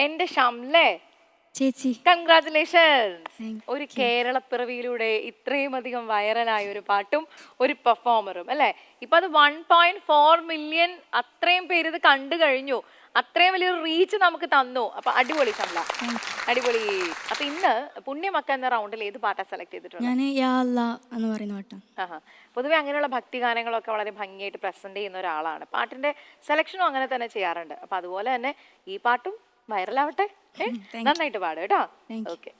എന്റെ ഷംലേ ചേച്ചി കൺഗ്രാറ്റുലേഷൻസ്. ഒരു കേരള പിറവിയിലൂടെ ഇത്രയും അധികം വൈറലായ ഒരു പാട്ടും ഒരു പെർഫോമറും അല്ലെ. ഇപ്പൊ അത് 1.4 മില്യൺ അത്രയും പേര് ഇത് കണ്ടു കഴിഞ്ഞു. അത്രയും വലിയൊരു റീച്ച് നമുക്ക് തന്നു. അപ്പൊ അടിപൊളി ഷംല, അടിപൊളി. അപ്പൊ ഇന്ന് പുണ്യമക്ക എന്ന റൗണ്ടിൽ ഏത് പാട്ടാ സെലക്ട് ചെയ്തിട്ടുള്ളത്? ഞാൻ യാ അല്ലാ എന്ന് പറയുന്ന പാട്ടാണ്. പൊതുവെ അങ്ങനെയുള്ള ഭക്തിഗാനങ്ങളൊക്കെ വളരെ ഭംഗിയായിട്ട് പ്രസന്റ് ചെയ്യുന്ന ഒരാളാണ്. പാട്ടിന്റെ സെലക്ഷനും അങ്ങനെ തന്നെ ചെയ്യാറുണ്ട്. അപ്പൊ അതുപോലെ തന്നെ ഈ പാട്ടും വൈറലാവട്ടെ. നന്നായിട്ട് പാടും കേട്ടോ. ഓക്കെ.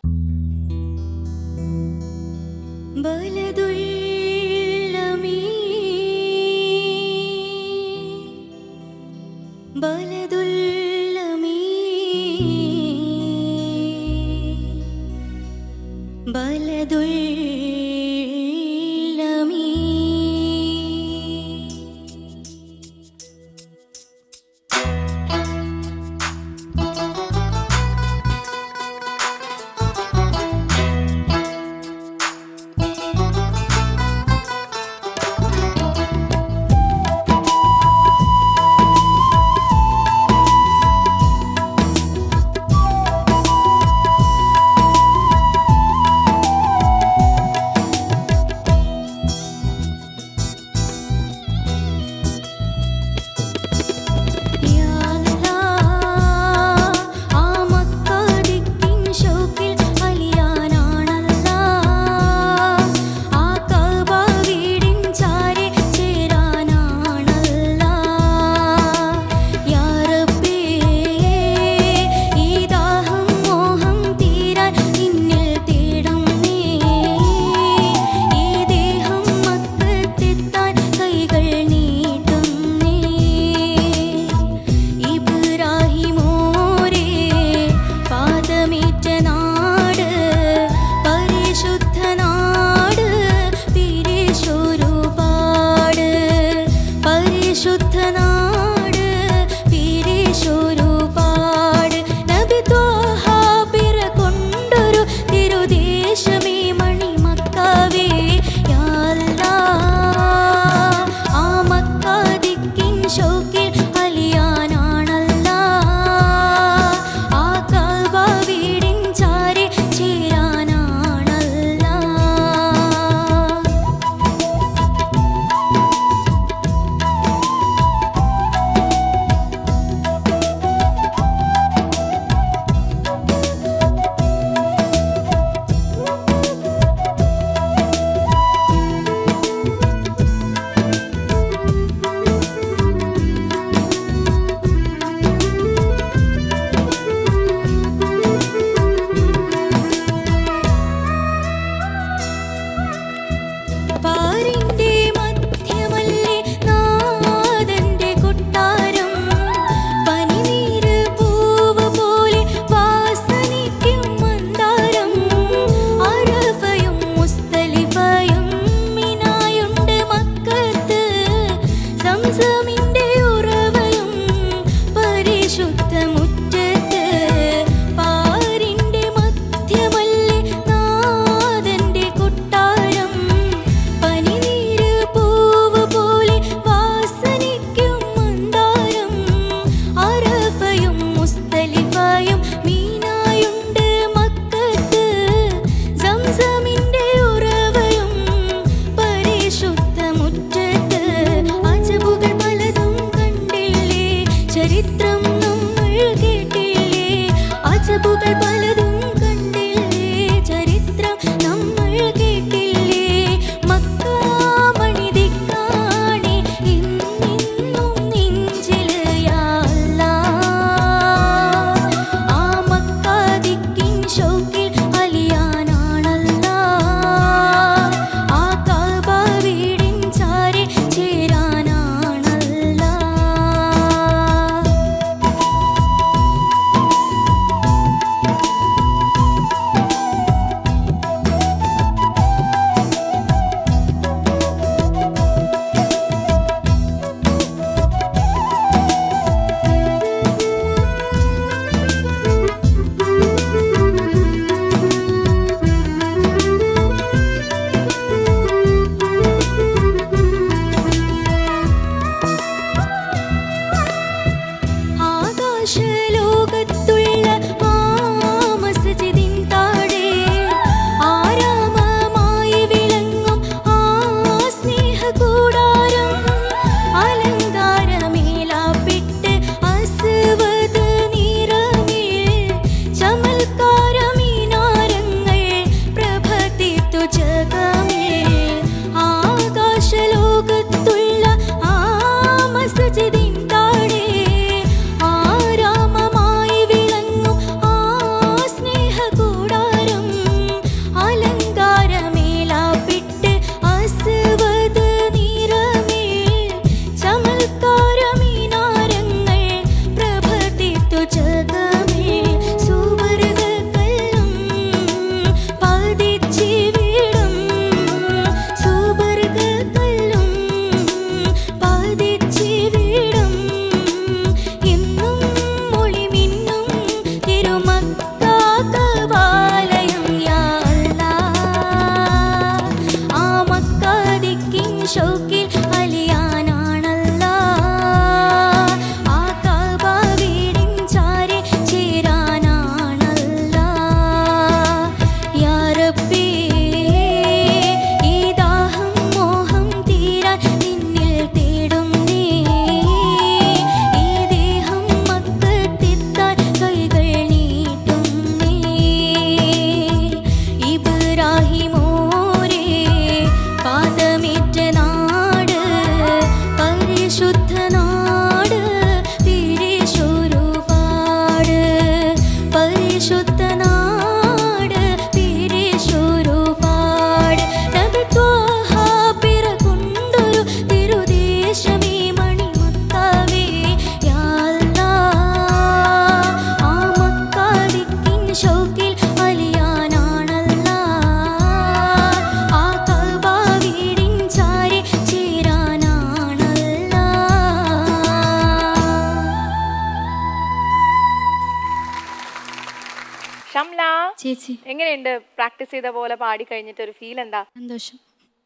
ചേച്ചി എങ്ങനെയുണ്ട് പ്രാക്ടീസ് ചെയ്ത പോലെ പാടി കഴിഞ്ഞിട്ട് ഒരു ഫീൽ എന്താ? സന്തോഷം.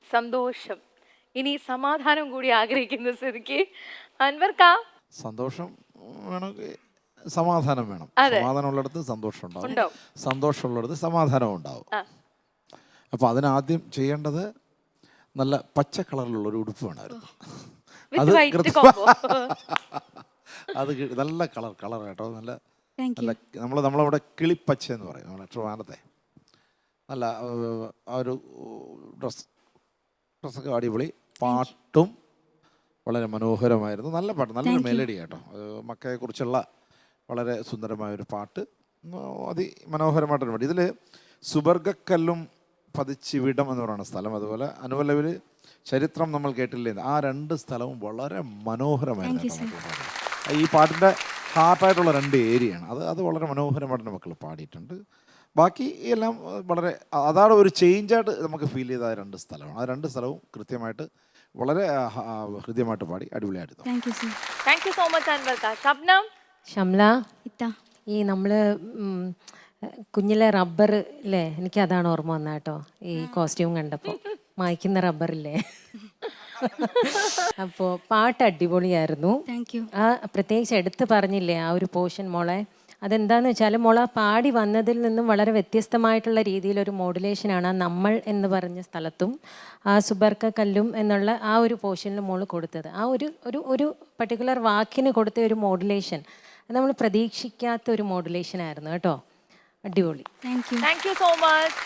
സന്തോഷം. ഇനി സമാധാനം കൂടി ആഗ്രഹിക്കുന്ന സ്ഥിതിക്ക് അൻവർക്കാ സന്തോഷം വേണമെങ്കിൽ സമാധാനം വേണം. സമാധാനമുള്ളിടത്ത് സന്തോഷം ഉണ്ടാവും, ഉണ്ടാവും. സന്തോഷമുള്ളിടത്ത് സമാധാനവും ഉണ്ടാവും. ആ. അപ്പോൾ അതിനാദ്യം ചെയ്യേണ്ടത് നല്ല പച്ച കളറിലുള്ള ഒരു ഉടുപ്പ് വേണമായിരുന്നു. With white combo. അത് നല്ല കളർ കേട്ടോ. നല്ല താങ്ക് യു. നല്ല നമ്മളവിടെ കിളിപ്പച്ച എന്ന് പറയും, നമ്മുടെ ട്രിവാൻഡ്രത്തെ. നല്ല ആ ഒരു ഡ്രസ്സൊക്കെ അടിപൊളി, പാട്ടും വളരെ മനോഹരമായിരുന്നു. നല്ല പാട്ട്, നല്ലൊരു മെലഡി കേട്ടോ. മക്കയെക്കുറിച്ചുള്ള വളരെ സുന്ദരമായൊരു പാട്ട്, അതിമനോഹരമായിട്ടൊരു പാട്ട്. ഇതിൽ സുബർഗക്കല്ലും പതിച്ചിവിടം എന്ന് പറയുന്ന സ്ഥലം, അതുപോലെ അനുപല്ലവിൽ ചരിത്രം നമ്മൾ കേട്ടില്ലേ, ആ രണ്ട് സ്ഥലവും വളരെ മനോഹരമായിരുന്നു. ഈ പാട്ടിൻ്റെ ഹാർട്ടായിട്ടുള്ള രണ്ട് ഏരിയയാണ് അത് വളരെ മനോഹരമായിട്ട് മക്കൾ പാടിയിട്ടുണ്ട്. ബാക്കി എല്ലാം വളരെ, അതാണ് ഒരു ചേഞ്ചായിട്ട് നമുക്ക് ഫീൽ ചെയ്ത ആ രണ്ട് സ്ഥലമാണ്. ആ രണ്ട് സ്ഥലവും കൃത്യമായിട്ട് വളരെ ഹൃദ്യമായിട്ട് പാടി അടിപൊളിയായിരുന്നു. Thank you sir. Thank you so much അൻവർക്ക. ഷബ്നം, ഷംല, ഇത്താ ഈ നമ്മൾ കുഞ്ഞിലെ റബ്ബർ ഇല്ലേ, എനിക്ക് അതാണ് ഓർമ്മ വന്ന കേട്ടോ ഈ കോസ്റ്റ്യൂം കണ്ടപ്പോൾ. മായ്ക്കുന്ന റബ്ബറില്ലേ, അപ്പോൾ പാട്ട് അടിപൊളിയായിരുന്നു. Thank U. ആ പ്രത്യേകിച്ച് എടുത്ത് പറഞ്ഞില്ലേ ആ ഒരു പോർഷൻ മോളെ, അതെന്താന്ന് വെച്ചാൽ മോളെ പാടി വന്നതിൽ നിന്നും വളരെ വ്യത്യസ്തമായിട്ടുള്ള രീതിയിലൊരു മോഡുലേഷനാണ് ആ നമ്മൾ എന്ന് പറഞ്ഞ സ്ഥലത്തും ആ സുബർക്ക കല്ലും എന്നുള്ള ആ ഒരു പോർഷനിൽ മോള് കൊടുത്തത്. ആ ഒരു ഒരു ഒരു പർട്ടിക്കുലർ വാക്കിന് കൊടുത്ത ഒരു മോഡുലേഷൻ നമ്മൾ പ്രതീക്ഷിക്കാത്ത ഒരു മോഡുലേഷൻ ആയിരുന്നു കേട്ടോ. അടിപൊളി. Thank you. Thank you so much.